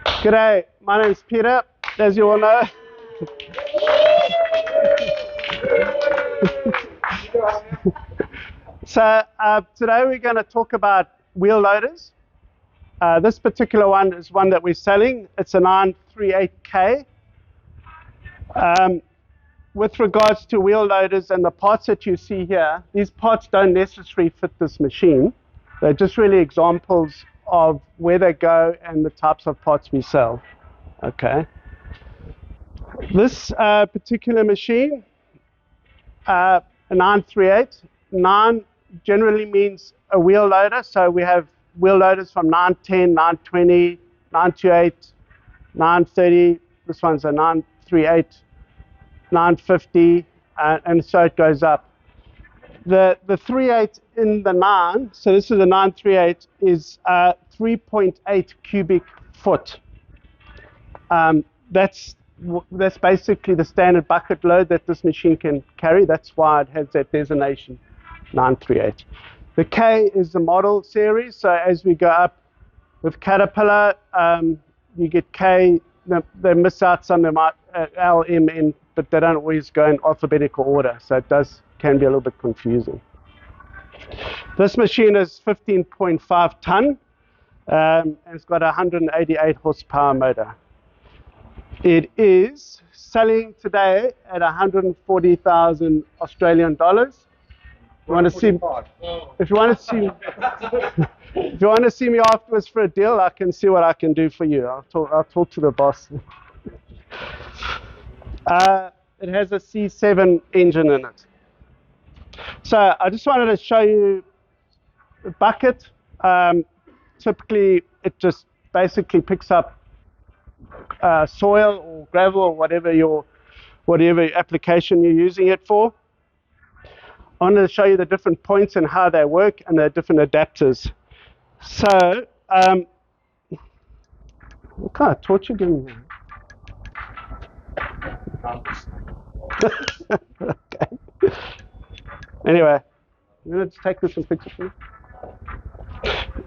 G'day, my name is Peter, as you all know. So today we're going to talk about wheel loaders. This particular one is one that we're selling. It's a 938K. With regards to wheel loaders and the parts that you see here, these parts don't necessarily fit this machine. They're just really examples of where they go and the types of parts we sell. Okay. This particular machine, a 938, 9 generally means a wheel loader. So we have wheel loaders from 910, 920, 928, 930. This one's a 938, 950, and so it goes up. The 38 in the 9, so this is a 938, is 3.8 cubic foot. That's basically the standard bucket load that this machine can carry. That's why it has that designation, 938. The K is the model series, so as we go up with Caterpillar, you get K. They miss out some, they might L, M, N, but they don't always go in alphabetical order, so it can be a little bit confusing. This machine is 15.5 ton, and it's got a 188 horsepower motor. It is selling today at 140,000 Australian dollars. If you want to see me afterwards for a deal, I can see what I can do for you. I'll talk to the boss. It has a C7 engine in it. So I just wanted to show you the bucket. Typically, it just basically picks up soil or gravel or whatever application you're using it for. I wanted to show you the different points and how they work and the different adapters. So, what kind of torch are you giving me? Okay. Anyway, I'm going to just take this and fix it for you.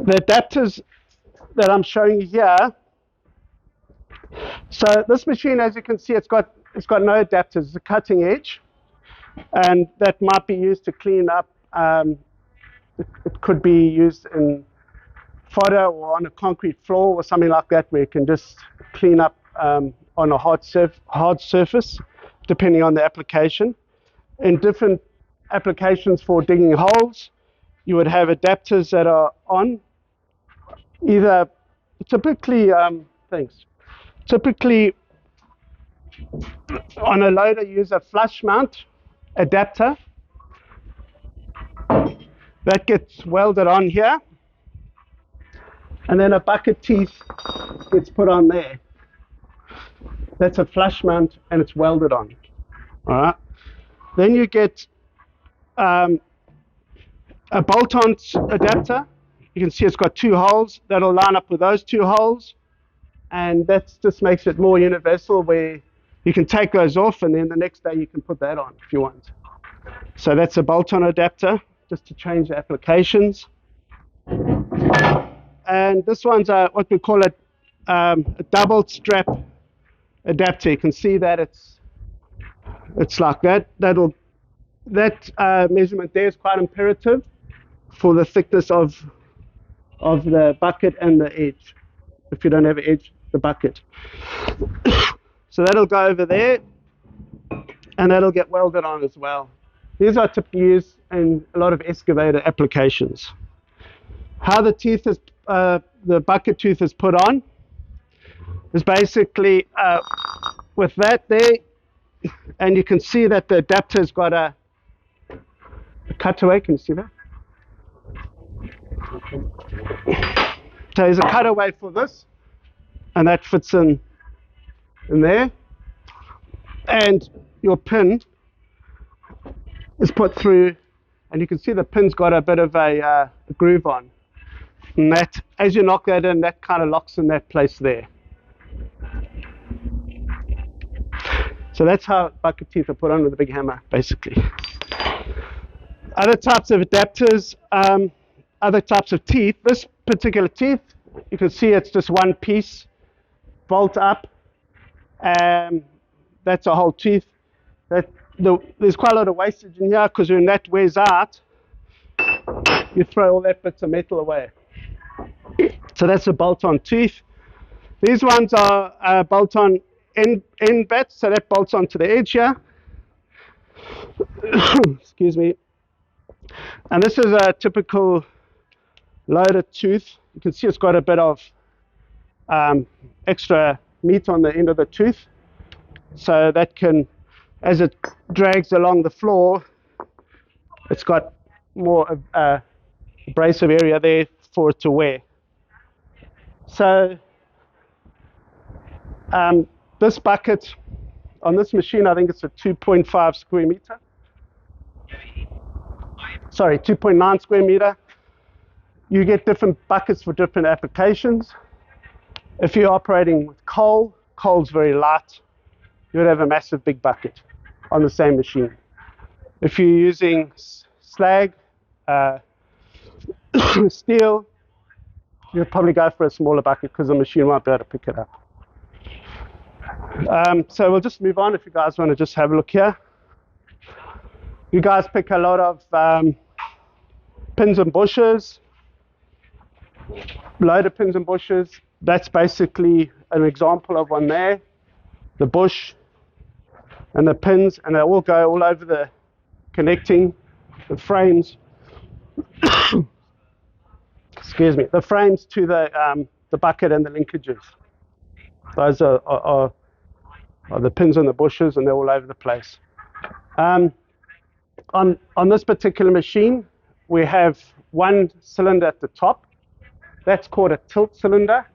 The adapters that I'm showing you here. So this machine, as you can see, it's got no adapters. It's a cutting edge, and that might be used to clean up. It could be used in fodder or on a concrete floor or something like that, where you can just clean up on a hard surface, depending on the application. In different applications for digging holes, you would have adapters that are on either typically on a loader, use a flush mount adapter that gets welded on here, and then a bucket teeth gets put on there. That's a flush mount and it's welded on. All right. Then you get a bolt-on adapter. You can see it's got 2 holes that'll line up with those 2 holes, and that just makes it more universal, where you can take those off and then the next day you can put that on if you want. So that's a bolt-on adapter, just to change the applications. And this one's what we call a double strap adapter. You can see that it's like that. That measurement there is quite imperative for the thickness of the bucket and the edge. If you don't have an edge, the bucket. So that'll go over there, and that'll get welded on as well. These are typically used in a lot of excavator applications. How the teeth is, the bucket tooth is put on is basically with that there, and you can see that the adapter's got a cutaway. Can you see that? So there's a cutaway for this, and that fits in there, and your pin is put through, and you can see the pin's got a bit of a groove on, and that, as you knock that in, that kind of locks in that place there. So that's how bucket teeth are put on with a big hammer, basically. Other types of adapters, other types of teeth. This particular teeth You can see it's just one piece, bolt up. That's a whole tooth. There's quite a lot of wastage in here because when that wears out, you throw all that bits of metal away. So that's a bolt-on tooth. These ones are bolt-on end bats, so that bolts onto the edge here. Excuse me. And this is a typical loaded tooth. You can see it's got a bit of extra meat on the end of the tooth, so that can, as it drags along the floor, it's got more abrasive area there for it to wear. So this bucket on this machine, I think it's a 2.5 square meter. Sorry, 2.9 square meter. You get different buckets for different applications. If you're operating with coal's very light. You would have a massive big bucket on the same machine. If you're using slag, steel, you'll probably go for a smaller bucket because the machine won't be able to pick it up. So we'll just move on if you guys want to just have a look here. You guys pick a lot of pins and bushes, loaded pins and bushes. That's basically an example of one there. The bush and the pins, and they all go all over the connecting, the frames. Excuse me, the frames to the bucket and the linkages. Those are the pins and the bushes, and they're all over the place. On this particular machine, we have one cylinder at the top. That's called a tilt cylinder.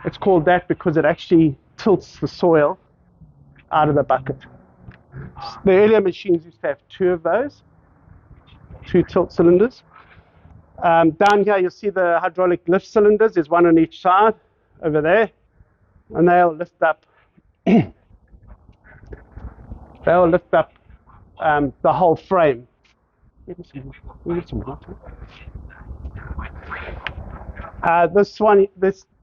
It's called that because it actually tilts the soil out of the bucket. The earlier machines used to have two of those, two tilt cylinders. Down here you'll see the hydraulic lift cylinders. There's one on each side over there, and they'll lift up the whole frame.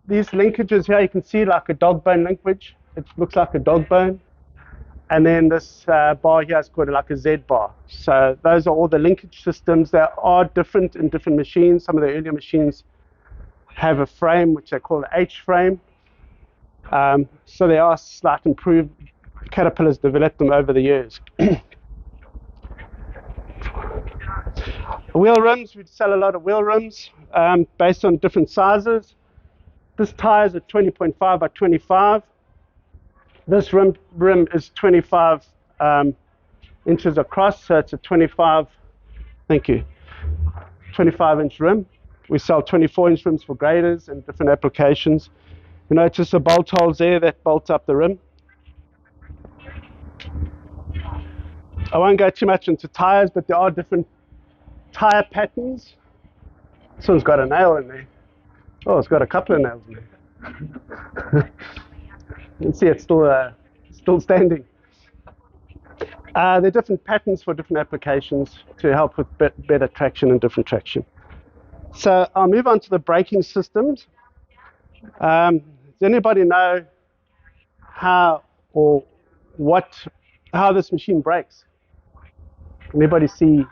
These linkages here, you can see like a dog bone linkage. It looks like a dog bone. And then this bar here is called like a Z bar. So those are all the linkage systems. They are different in different machines. Some of the earlier machines have a frame which they call an H frame. So they are slightly improved. Caterpillar's developed them over the years. Wheel rims, we sell a lot of wheel rims based on different sizes. This tire is a 20.5 by 25. This rim is 25 inches across, so it's a 25, thank you, 25-inch rim. We sell 24-inch rims for graders and different applications. You know, it's just the bolt holes there that bolt up the rim. I won't go too much into tires, but there are different tire patterns. This one's got a nail in there. Oh, it's got a couple of nails in there. You can see it's still standing. There are different patterns for different applications to help with better traction and different traction. So I'll move on to the braking systems. Does anybody know how this machine brakes? Anybody see?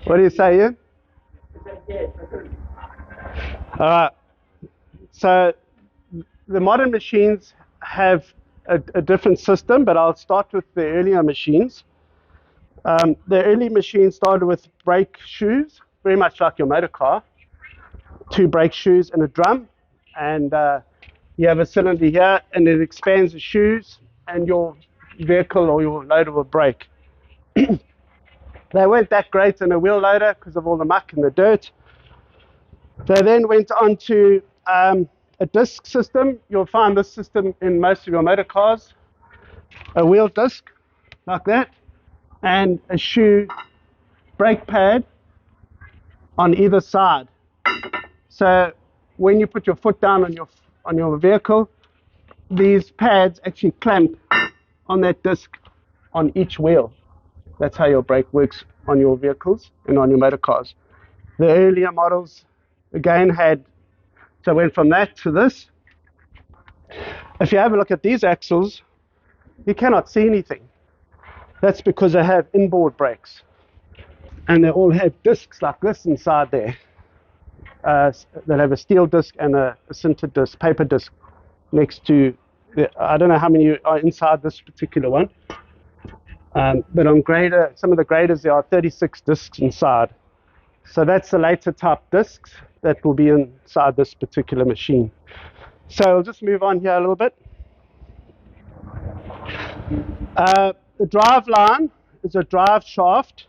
What do you say, Ian? All right. So the modern machines have a different system, but I'll start with the earlier machines. The early machines started with brake shoes, very much like your motor car. Two brake shoes and a drum, and you have a cylinder here, and it expands the shoes, and your vehicle or your loader will brake. They weren't that great in a wheel loader because of all the muck and the dirt. They then went on to a disc system. You'll find this system in most of your motor cars. A wheel disc like that, and a shoe brake pad on either side. So when you put your foot down on your vehicle, these pads actually clamp on that disc on each wheel. That's how your brake works on your vehicles and on your motor cars. The earlier models, again, so I went from that to this. If you have a look at these axles, you cannot see anything. That's because they have inboard brakes. And they all have discs like this inside there. They'll have a steel disc and a sintered disc, paper disc, next to, I don't know how many are inside this particular one. But on some of the graders, there are 36 discs inside. So that's the later type discs that will be inside this particular machine. So I'll just move on here a little bit. The drive line is a drive shaft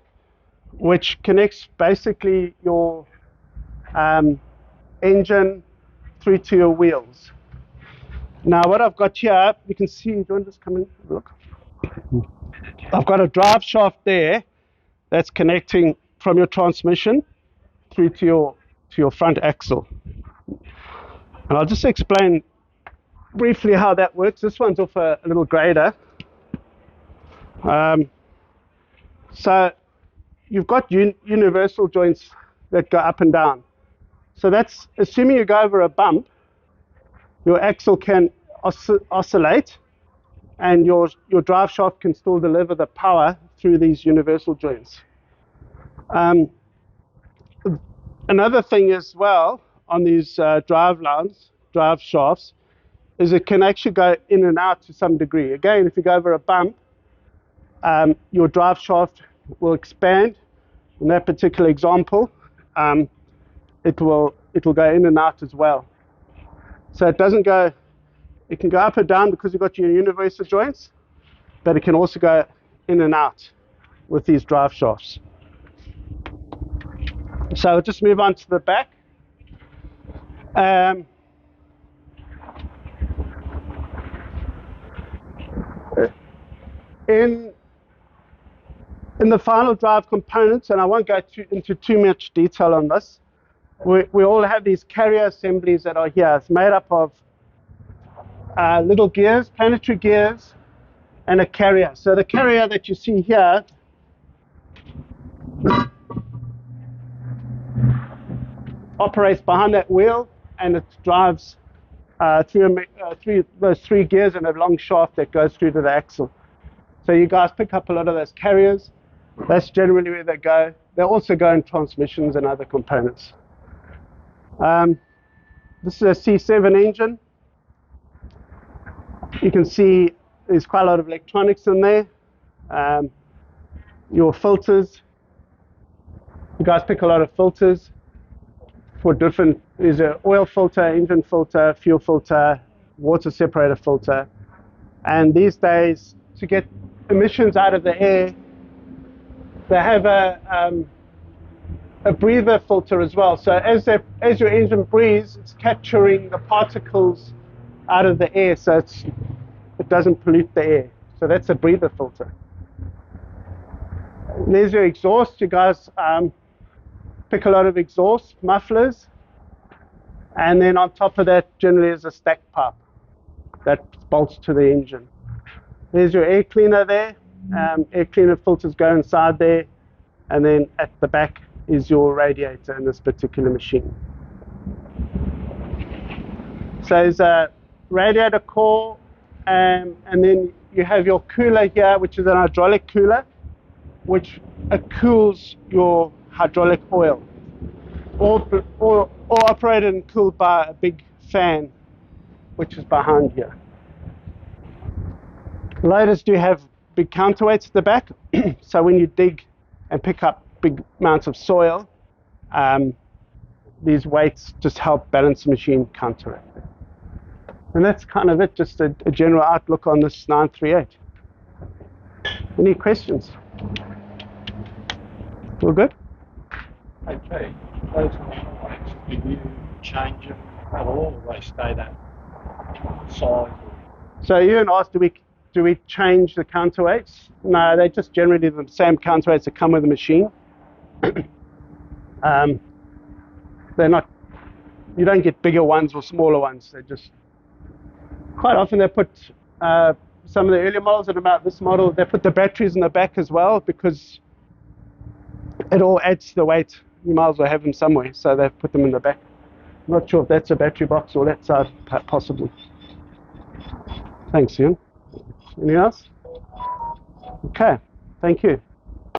which connects basically your engine through to your wheels. Now what I've got here, you can see, do you want to just come in and look? I've got a drive shaft there that's connecting from your transmission through to your front axle. And I'll just explain briefly how that works. This one's off a little grader. So you've got universal joints that go up and down. So that's assuming you go over a bump, your axle can oscillate, and your drive shaft can still deliver the power through these universal joints. Another thing as well on these drive shafts, is it can actually go in and out to some degree. Again, if you go over a bump, your drive shaft will expand. In that particular example, it will go in and out as well. So it can go up and down because you've got your universal joints, but it can also go in and out with these drive shafts. So I'll just move on to the back. In the final drive components, and I won't go into too much detail on this, we all have these carrier assemblies that are here. It's made up of little gears, planetary gears, and a carrier. So the carrier that you see here operates behind that wheel, and it drives through those three gears and a long shaft that goes through to the axle. So you guys pick up a lot of those carriers. That's generally where they go. They also go in transmissions and other components. This is a C7 engine. You can see there's quite a lot of electronics in there. Your filters. You guys pick a lot of filters for different, there's an oil filter, engine filter, fuel filter, water separator filter. And these days, to get emissions out of the air, they have a breather filter as well. So as your engine breathes, it's capturing the particles out of the air, so it doesn't pollute the air. So that's a breather filter. There's your exhaust. You guys pick a lot of exhaust mufflers, and then on top of that generally is a stack pipe that bolts to the engine. There's your air cleaner there. Air cleaner filters go inside there, and then at the back is your radiator in this particular machine. So there's a radiator core, and then you have your cooler here, which is an hydraulic cooler, which cools your hydraulic oil, or operated and cooled by a big fan, which is behind here. Loaders do have big counterweights at the back, so when you dig and pick up big amounts of soil, these weights just help balance the machine counteract it. And that's kind of it, just a general outlook on this 938. Any questions? All good? Okay, those counterweights, do you change them at all, or they stay that size? So you asked, do we change the counterweights? No, they're just generally the same counterweights that come with the machine. They're not, you don't get bigger ones or smaller ones. They're just, quite often they put some of the earlier models that are about this model, they put the batteries in the back as well because it all adds to the weight. You might as well have them somewhere, so they've put them in the back. I'm not sure if that's a battery box or that side, possibly. Thanks, Ian. Anything else? Okay, thank you.